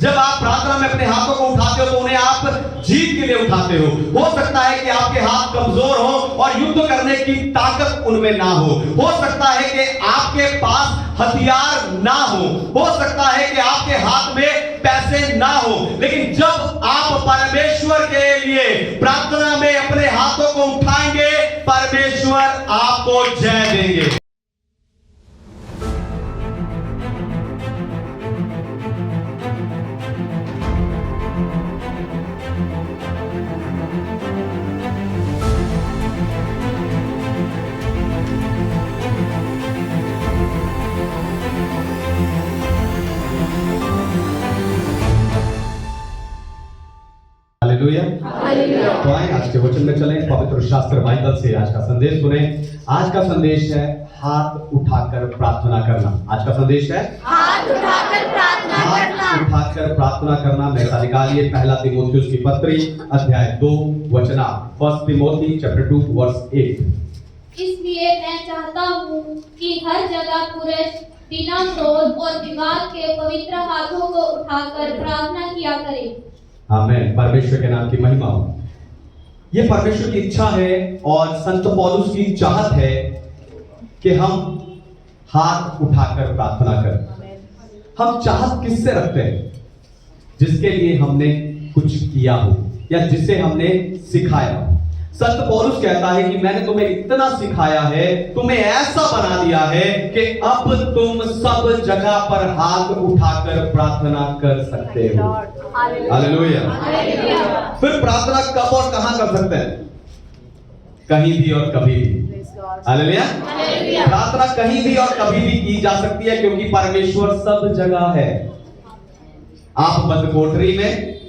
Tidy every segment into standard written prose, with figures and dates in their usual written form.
जब आप प्रार्थना में अपने हाथों को उठाते हो तो उन्हें आप जीत के लिए उठाते हो सकता है कि आपके हाथ कमजोर हो और युद्ध करने की ताकत उनमें ना हो सकता है कि आपके पास हथियार ना हो सकता है कि आपके हाथ में पैसे ना हो, लेकिन जब आप परमेश्वर के लिए प्रार्थना में अपने हाथों को उठाएंगे, परमेश्वर आपको जय देंगे। हालेलुया। तो आए आज के वचन में चलें, पवित्र शास्त्र बाइबल से आज का संदेश सुने। आज का संदेश है हाथ उठाकर प्रार्थना करना। आज का संदेश है हाथ उठाकर प्रार्थना करना। हाथ उठाकर प्रार्थना करना। मैं निकालिए पहला तीमुथियुस की पत्री अध्याय 2 वचना 1 तिमोथी चैप्टर 2 वर्स 8। इसलिए मैं चाहता हूँ कि हर जगह पुरुष बिना क्रोध और विवाद के पवित्र हाथों को उठाकर प्रार्थना किया करें। आमीन। परमेश्वर के नाम की महिमा हो। यह परमेश्वर की इच्छा है और संत पौलुस की चाहत है कि हम हाथ उठाकर प्रार्थना करें। हम चाहत किससे रखते हैं? जिसके लिए हमने कुछ किया हो या जिसे हमने सिखाया हो। संत पौलुस कहता है कि मैंने तुम्हें इतना सिखाया है, तुम्हें ऐसा बना दिया है कि अब तुम सब जगह पर हाथ उठाकर प्रार्थना कर सकते हो। हालेलुया। फिर प्रार्थना कब और कहां कर सकते हैं? कहीं भी और कभी भी। हालेलुया। प्रार्थना कहीं भी और कभी भी की जा सकती है, क्योंकि परमेश्वर सब जगह है। आप बंद कोठरी में,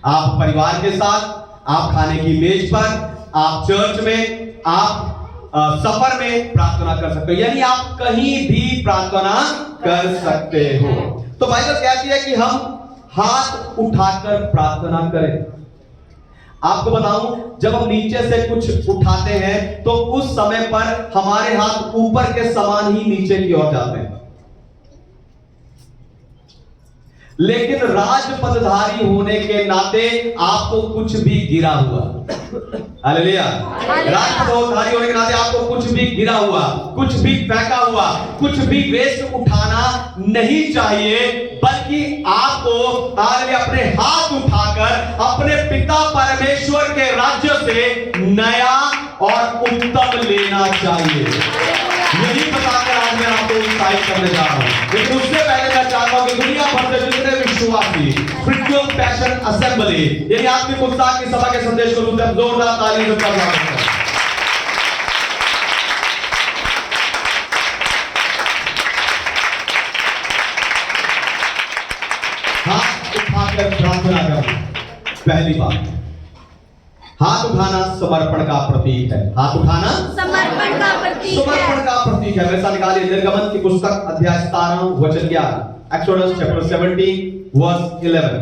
आप परिवार के साथ, आप खाने की मेज पर, आप चर्च में, आप सफर में प्रार्थना कर सकते हो। यानी आप कहीं भी प्रार्थना कर सकते हो। तो बाइबल कहती है कि हम हाथ उठाकर प्रार्थना करें। आपको बताऊं, जब हम नीचे से कुछ उठाते हैं तो उस समय पर हमारे हाथ ऊपर के समान ही नीचे की ओर जाते हैं, लेकिन राजपदधारी होने के नाते आपको कुछ भी गिरा हुआ, हालेलुया, राजपदधारी होने के नाते आपको कुछ भी गिरा हुआ, कुछ भी फेंका हुआ, कुछ भी वेस्ट उठाना नहीं चाहिए, बल्कि आपको अपने हाथ उठाकर अपने पिता परमेश्वर के राज्य से नया और उत्तम लेना चाहिए। यही बताकर आज मैं आपको उत्साहित करने जा रहा हूं। लेकिन उससे पहले मैं चाहता हूं कि दुनिया भर से जितने विश्वासी फ्रीडम पैशन असेंबली यानी आत्मिक उत्साह की सभा के संदेश को सुनकर जोरदार ताली से बजाएं। हाथ उठाकर प्रार्थना करना। पहली बात, हाथ उठाना समर्पण का प्रतीक है। हाथ उठाना समर्पण का प्रतीक है। वैसा निकालिए निर्गमन की पुस्तक अध्याय 17 वचन 11। Exodus chapter 17 verse 11।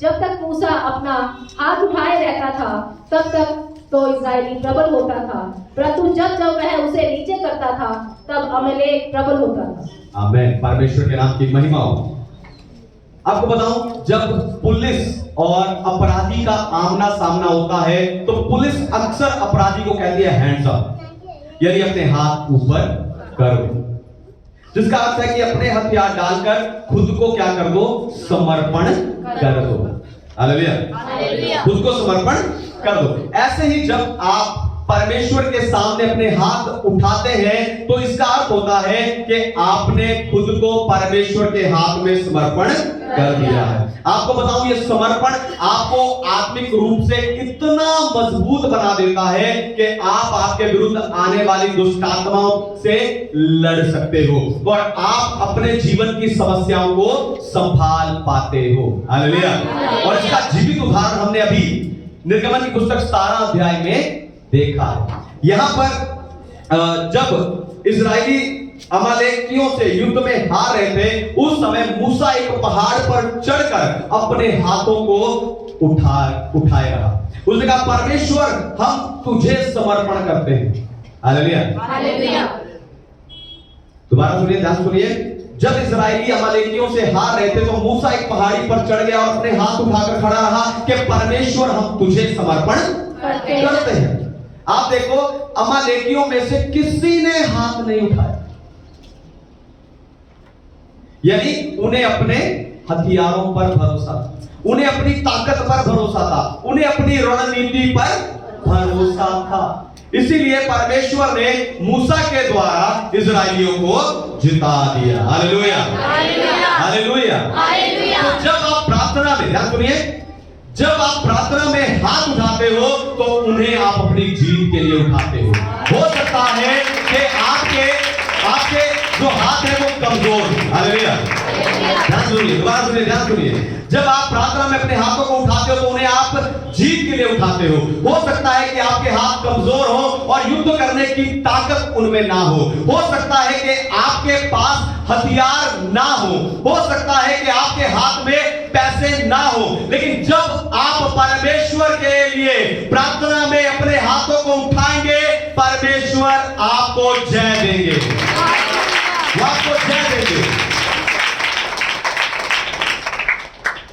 जब तक मूसा अपना हाथ उठाए रहता था तब तक तो इस्राएली प्रबल होता था, परंतु जब जब वह उसे नीचे करता था तब अमलेक प्रबल होता था। आमीन। परमेश्वर के नाम की महिमा हो। आपको बताऊं, जब पुलिस और अपराधी का आमना सामना होता है तो पुलिस अक्सर अपराधी को कहती है हैंड्स अप, यानी अपने हाथ ऊपर करो, जिसका अर्थ है कि अपने हथियार डालकर खुद को क्या कर दो? समर्पण कर दो। हालेलुया। खुद को समर्पण कर दो। ऐसे ही जब आप परमेश्वर के सामने अपने हाथ उठाते हैं तो इसका अर्थ होता है कि आपने खुद को परमेश्वर के हाथ में समर्पण कर दिया है। आपको बताऊं, ये समर्पण आपको आत्मिक रूप से इतना मजबूत बना देता है कि आप आपके विरुद्ध आने वाली दुष्ट आत्माओं से लड़ सकते हो और आप अपने जीवन की समस्याओं को संभाल पाते हो। हालेलुया। और इसका जीवित उदाहरण हमने अभी निर्गमन की पुस्तक 17 अध्याय में देखा है। यहां पर जब इजरायली अमालेकियों से युद्ध में हार रहे थे, उस समय मूसा एक पहाड़ पर चढ़कर अपने हाथों को उठाए रहा। उसने कहा, परमेश्वर हम तुझे समर्पण करते हैं। हालेलुया। हालेलुया। दोबारा सुनिए, ध्यान सुनिए। जब इजरायली अमालेकियों से हार रहे थे तो मूसा एक पहाड़ी पर चढ़ गया और अपने हाथ उठाकर खड़ा रहा कि परमेश्वर हम तुझे समर्पण करते हैं। आप देखो, अमालेकियों में से किसी ने हाथ नहीं उठाया, यानी उन्हें अपने हथियारों पर भरोसा था, उन्हें अपनी ताकत पर भरोसा था, उन्हें अपनी रणनीति पर भरोसा था। इसीलिए परमेश्वर ने मूसा के द्वारा इजराइलियों को जिता दिया। Hallelujah, hallelujah, hallelujah. तो जब आप प्रार्थना में, ध्यान सुनिए, जब आप प्रार्थना में हाथ उठाते हो तो उन्हें आप अपनी जीत के लिए उठाते हो सकता है कि आपके जो हाथ है वो कमजोर। हालेलुया, ध्यान सुनिए, दोबारा सुनिए, ध्यान सुनिए। जब आप प्रार्थना में अपने हाथों को उठाते हो तो उन्हें आप जीत के लिए उठाते हो सकता है कि आपके हाथ कमजोर हो और युद्ध करने की ताकत उनमें ना हो सकता है कि आपके पास हथियार ना हो सकता है कि आपके हाथ में पैसे ना हो, लेकिन जब आप परमेश्वर के लिए प्रार्थना में अपने हाथों को उठाएंगे, परमेश्वर आपको जय देंगे, आपको जय देंगे।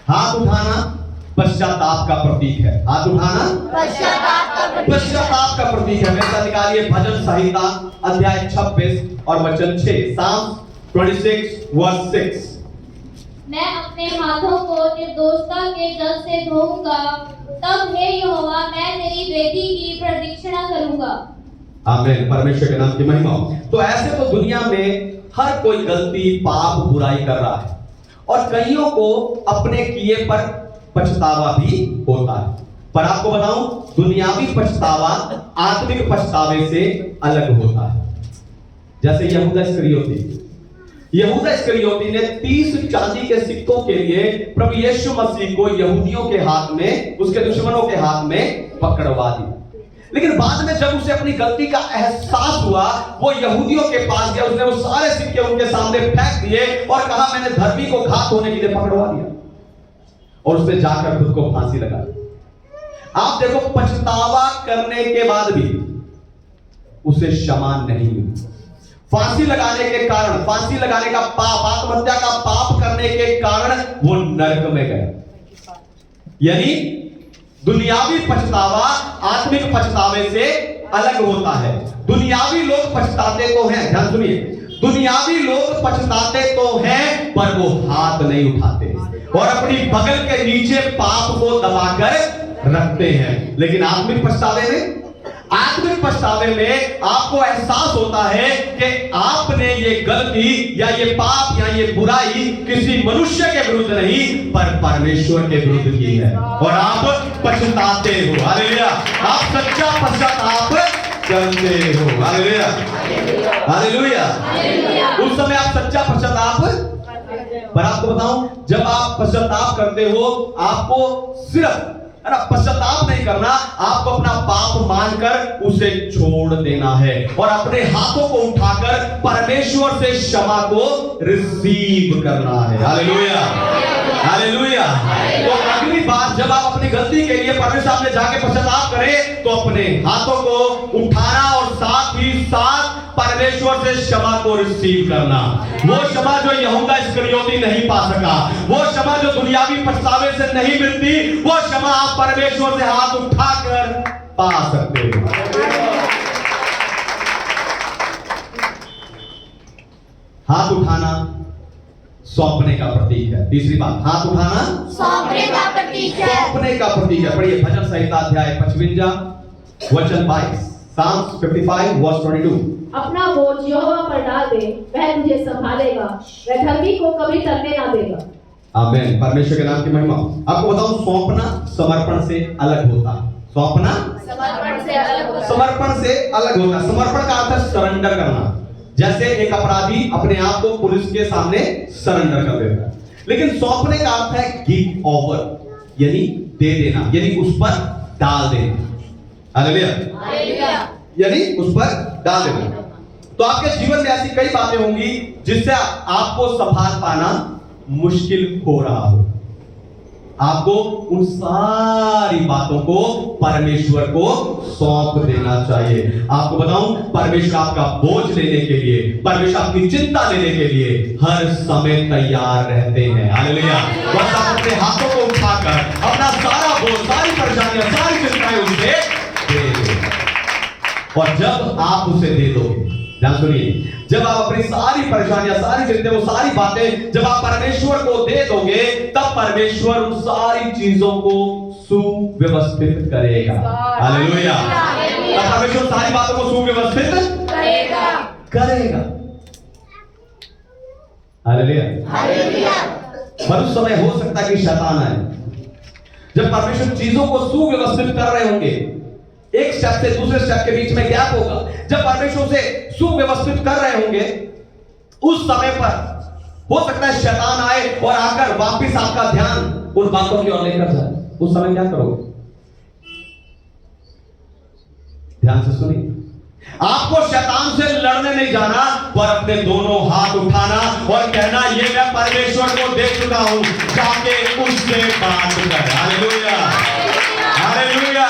हाथ उठाना पश्चाताप का प्रतीक है। हाथ उठाना पश्चाताप का प्रतीक है। मेरे साथ निकालिए भजन संहिता अध्याय 26 और वचन 6, Psalm 26 verse 6। मैं अपने हाथों को निर्दोषता के जल से धोऊंगा, तब हे यहोवा मैं तेरी वेदी की प्रदक्षिणा करूंगा। आमीन, परमेश्वर के नाम की महिमा हो। तो ऐसे तो दुनिया में हर कोई गलती, पाप, बुराई कर रहा है और कईयों को अपने किए पर पछतावा भी होता है। पर आपको बताऊं, दुनियावी पछतावा आत्मिक पछतावे से अलग होता है। जैसे यहूदा इस्करियोती ने 30 चांदी के सिक्कों के लिए प्रभु यीशु मसीह को यहूदियों के हाथ में, उसके दुश्मनों के हाथ में पकड़वा दिया। लेकिन बाद में जब उसे अपनी गलती का एहसास हुआ, वो यहूदियों के पास गया, उसने वो सारे सिक्के उनके सामने फेंक दिए और कहा मैंने धर्मी को घात होने के लिए पकड़वा दिया, और उसने जाकर खुद को फांसी लगा दी। आप देखो, पछतावा करने के बाद भी उसे क्षमा नहीं मिली। फांसी लगाने के कारण, फांसी लगाने का पाप, आत्महत्या का पाप करने के कारण वो नरक में गया। यानी दुनियावी पछतावा आत्मिक पछतावे से अलग होता है। दुनियावी लोग पछताते तो हैं, ध्यान सुनिए, दुनियावी लोग पछताते तो हैं पर वो हाथ नहीं उठाते और अपनी बगल के नीचे पाप को दबाकर रखते हैं। लेकिन आत्मिक पछतावे में आपको एहसास होता है कि आपने ये गलती या ये पाप या ये बुराई किसी मनुष्य के विरुद्ध नहीं पर परमेश्वर के विरुद्ध की है और आप पछताते हो। हालेलुया, आप सच्चा पश्चाताप करते हो। Hallelujah, hallelujah. उस समय आप सच्चा पश्चाताप, पर आपको बताऊं, जब आप पश्चाताप करते हो, आपको सिर्फ पश्चाताप नहीं करना, आपको अपना पाप मानकर उसे छोड़ देना है और अपने हाथों को उठाकर परमेश्वर से क्षमा को रिसीव करना है। Hallelujah, hallelujah. तो अगली बार जब आप अपनी गलती के लिए परमेश्वर सामने जाके पश्चाताप करें तो अपने हाथों को उठाना और साथ ही साथ परमेश्वर से क्षमा को रिसीव करना। वो क्षमा जो यहूदा इस्करियोती नहीं पा सका, वो क्षमा जो दुनियावी पछतावे से नहीं मिलती, वो क्षमा आप परमेश्वर से हाथ उठाकर पा सकते हो। हाथ उठाना सौंपने का प्रतीक है। तीसरी बात, हाथ उठाना सौंपने का प्रतीक है। सौंपने का प्रतीक है। पढ़िए भजन संहिता अध्याय 55 वचन 22, Psalm 55 verse 22। अपना बोझ यहोवा पर डाल दे, वह तुझे संभालेगा, वह धर्मी को कभी टलने ना देगा। आमीन, परमेश्वर के नाम की महिमा। आपको बताऊं, सौंपना समर्पण से अलग होता है। सौंपना समर्पण से अलग होता है। समर्पण से अलग होता है। समर्पण का अर्थ है सरेंडर करना। जैसे एक अपराधी अपने आप को पुलिस के सामने सरेंडर कर देता है, लेकिन सौंपने का अर्थ है गिव ओवर, यानी दे देना, यानी उस पर डाल देना। Hallelujah, hallelujah. यानी उस पर डाल देना। तो आपके जीवन में ऐसी कई बातें होंगी जिससे आपको संभाल पाना मुश्किल हो रहा हो। आपको उन सारी बातों को परमेश्वर को सौंप देना चाहिए। आपको बताऊं, परमेश्वर आपका बोझ लेने के लिए, परमेश्वर आपकी चिंता लेने के लिए हर समय तैयार रहते हैं। हालेलुया। बस आप अपने हाथों को उठाकर अपना सारा बोझ, सारी परेशानियां, सारी चिंताएं उसे दे दो। और जब आप उसे दे दोगे, ध्यान सुनिए, जब आप अपनी सारी परेशानियां, सारी चिंताएं, वो सारी बातें जब आप परमेश्वर को दे दोगे, तब परमेश्वर उन सारी चीजों को सुव्यवस्थित करेगा। हालेलुया। तब परमेश्वर सारी बातों को सुव्यवस्थित करेगा। हालेलुया। पर उस समय हो सकता है कि शैतान आए। जब परमेश्वर चीजों को सुव्यवस्थित कर रहे होंगे, एक स्टेप से दूसरे स्टेप के बीच में गैप होगा, जब परमेश्वर से सुव्यवस्थित कर रहे होंगे, उस समय पर हो सकता है शैतान आए और आकर वापस आपका ध्यान उन बातों की ओर लेकर जाए। उस समय क्या करोगे? ध्यान से सुनिए, आपको शैतान से लड़ने नहीं जाना, पर अपने दोनों हाथ उठाना और कहना, ये मैं परमेश्वर को दे चुका हूं, जाके उससे बात कर। Hallelujah, hallelujah.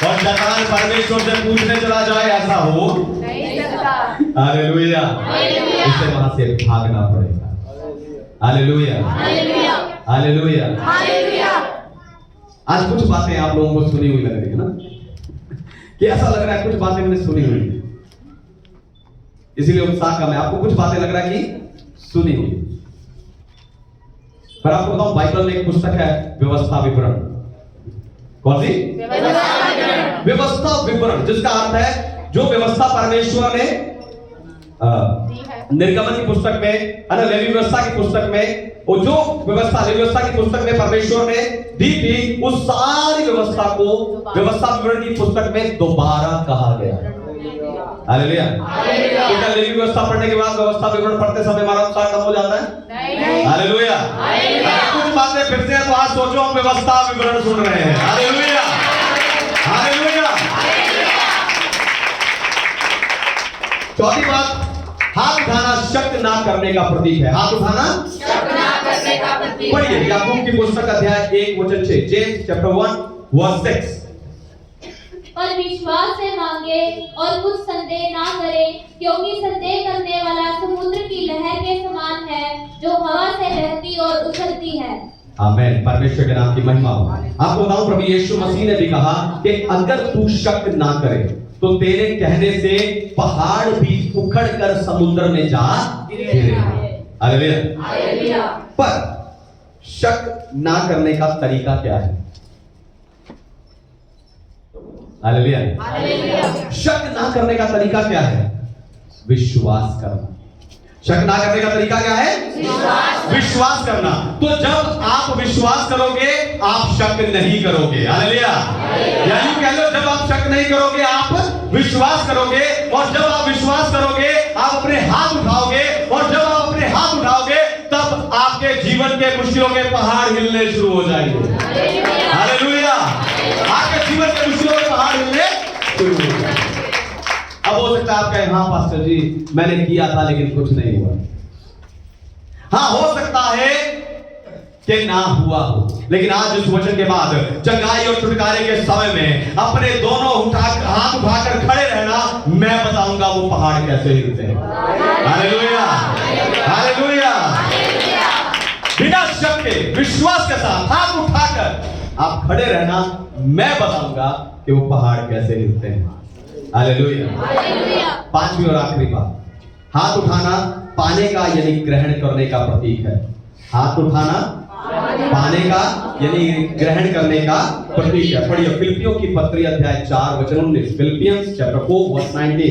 और शैतान परमेश्वर से पूछने चला जाए, ऐसा हो नहीं सकता। हालेलुया। उसे वहां से भागना पड़ेगा। Hallelujah, hallelujah, hallelujah. आज कुछ बातें आप लोगों को सुनी हुई लग रही है ना, कि ऐसा लग रहा है कुछ बातें मैंने सुनी हुई, इसीलिए उत्साह कम है। आपको कुछ बातें लग रहा है कि सुनी हुई, पर आपको बताऊं, बाइबल में एक पुस्तक है, व्यवस्था विवरण। कौन सी? व्यवस्था विवरण, जिसका अर्थ है जो व्यवस्था परमेश्वर ने निर्गमन की पुस्तक में, लेवी व्यवस्था की पुस्तक में, वो जो व्यवस्था लेवी व्यवस्था की पुस्तक में परमेश्वर ने दी थी, उस सारी व्यवस्था को व्यवस्था विवरण की पुस्तक में दोबारा कहा गया। हालेलुया। क्या लेवी व्यवस्था पढ़ने के बाद व्यवस्था विवरण पढ़ते समय हमारा उत्साह कम हो जाता है? हालेलुया। कुछ बातें फिर से, तो आज सोचो हम व्यवस्था विवरण सुन रहे हैं। Hallelujah, hallelujah. चौथी बात, हाथ उठाना शक ना करने का प्रतीक है। हाथ उठाना शक ना करने का प्रतीक। पढ़िए याकूब की पुस्तक अध्याय 1:6, जेम्स चैप्टर 1:6। पर विश्वास से मांगे और कुछ संदेह ना करे, क्योंकि संदेह करने वाला समुद्र की लहर के समान है, जो हवा से बहती और उछलती है। आमीन। परमेश्वर के नाम की महिमा हो। आपको बताऊं, प्रभु यीशु मसीह ने भी कहा कि अगर तू शक ना करे, तो तेरे कहने से पहाड़ भी उखड़ कर समुद्र में जा गिरेगा। हालेलुया। पर शक ना करने का तरीका क्या है? हालेलुया। शक ना करने का तरीका क्या है? विश्वास करना। शक ना करने का तरीका क्या है? विश्वास करना। तो जब आप विश्वास करोगे, आप शक नहीं करोगे। हालेलुया। यानी कह लो, जब आप शक नहीं करोगे, आप विश्वास करोगे, और जब आप विश्वास करोगे, आप अपने हाथ उठाओगे, और जब आप अपने हाथ उठाओगे, तब आपके जीवन के मुश्किलों के पहाड़ हिलने शुरू हो जाएंगे। हालेलुया। आपके जीवन के मुश्किलों के पहाड़ हिलने शुरू हो जाएंगे। अब हो सकता है आप कहें, हाँ पास्टर जी, मैंने किया था लेकिन कुछ नहीं हुआ। हाँ, हो सकता है कि ना हुआ हो, लेकिन आज इस वचन के बाद चंगाई और छुटकारे के समय में अपने दोनों हाथ उठाकर खड़े रहना, मैं बताऊंगा वो पहाड़ कैसे हिलते हैं। Hallelujah, hallelujah. बिना शक के, विश्वास के साथ हाथ उठाकर आप खड़े रहना, मैं बताऊंगा कि वो पहाड़ कैसे हिलते हैं। हालेलुया। पांचवी और आखिरी बात, हाथ उठाना पाने का यानी ग्रहण करने का प्रतीक है। हाथ उठाना पाने का यानी ग्रहण करने का प्रतीक है। पढ़िए फिलिपियों की पत्री अध्याय 4:19, फिलिपियंस चैप्टर 4:19।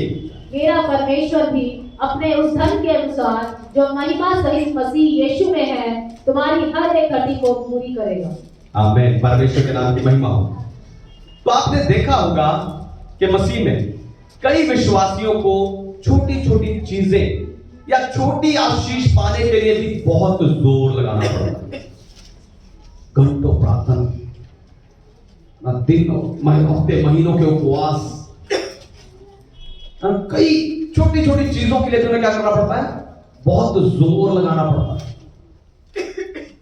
मेरा परमेश्वर भी अपने उस धन के अनुसार जो महिमा सहित मसीह यीशु में है, तुम्हारी हर एक हड्डी को पूरी करेगा। आमीन। परमेश्वर के नाम की महिमा हो। तो आपने देखा होगा कि मसीह में कई विश्वासियों को छोटी छोटी चीजें या छोटी आशीष पाने के लिए भी बहुत जोर लगाना पड़ता है। घंटों प्रार्थना, दिनों, हफ्ते, महीनों के उपवास, कई छोटी छोटी चीजों के लिए तुम्हें क्या करना पड़ता है? बहुत जोर लगाना पड़ता है।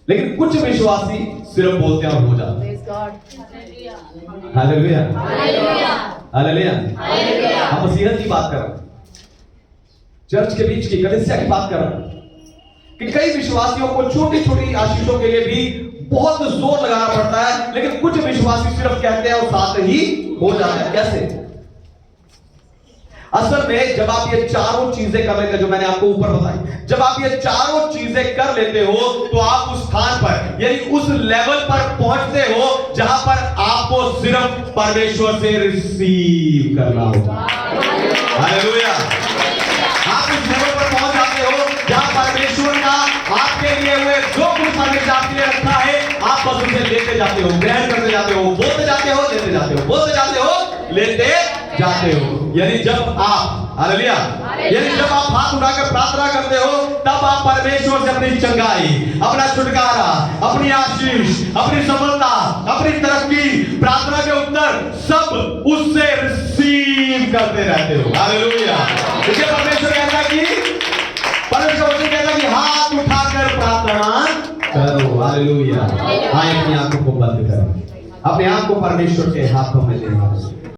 लेकिन कुछ विश्वासी सिर्फ बोलते हैं और हो जाते हैं। Praise God. Hallelujah, hallelujah hallelujah. Hallelujah हम मसीहत की बात कर रहे हैं, चर्च के बीच की कलीसिया की बात कर रहे हैं कि कई विश्वासियों को छोटी छोटी आशीषों के लिए भी बहुत जोर लगाना पड़ता है, लेकिन कुछ विश्वासी सिर्फ कहते हैं और साथ ही हो जाता है। कैसे? असल में जब आप ये चारों चीजें कर लेते, जो मैंने आपको ऊपर बताई, जब आप ये चारों चीजें कर लेते हो तो आप उस स्थान पर यानी उस लेवल पर पहुंचते हो जहां पर आपको सिर्फ परमेश्वर से रिसीव करना होगा। हालेलुया। आप उस लेवल पर पहुंच जाते हो जहां परमेश्वर का आपके लिए हुए जो कुछ परमेश्वर आपके लिए रखा है, आप बस उसे लेते जाते हो, ग्रहण करते जाते हो, बोलते जाते हो, लेते जाते हो, बोलते जाते हो, लेते जाते हो। यानी जब आप, हालेलुया, यानी जब आप हाथ उठाकर प्रार्थना करते हो तब आप परमेश्वर से अपनी चंगाई, अपना छुटकारा, अपनी आशीष, अपनी सफलता, अपनी तरक्की, प्रार्थना के उत्तर सब उससे रिसीव करते रहते हो। हालेलुया। इसलिए परमेश्वर कहता है कि हाथ उठाकर प्रार्थना करो। हालेलुया। आए अपनी आंखों को बंद करो, अपने आप को परमेश्वर के हाथों में देना।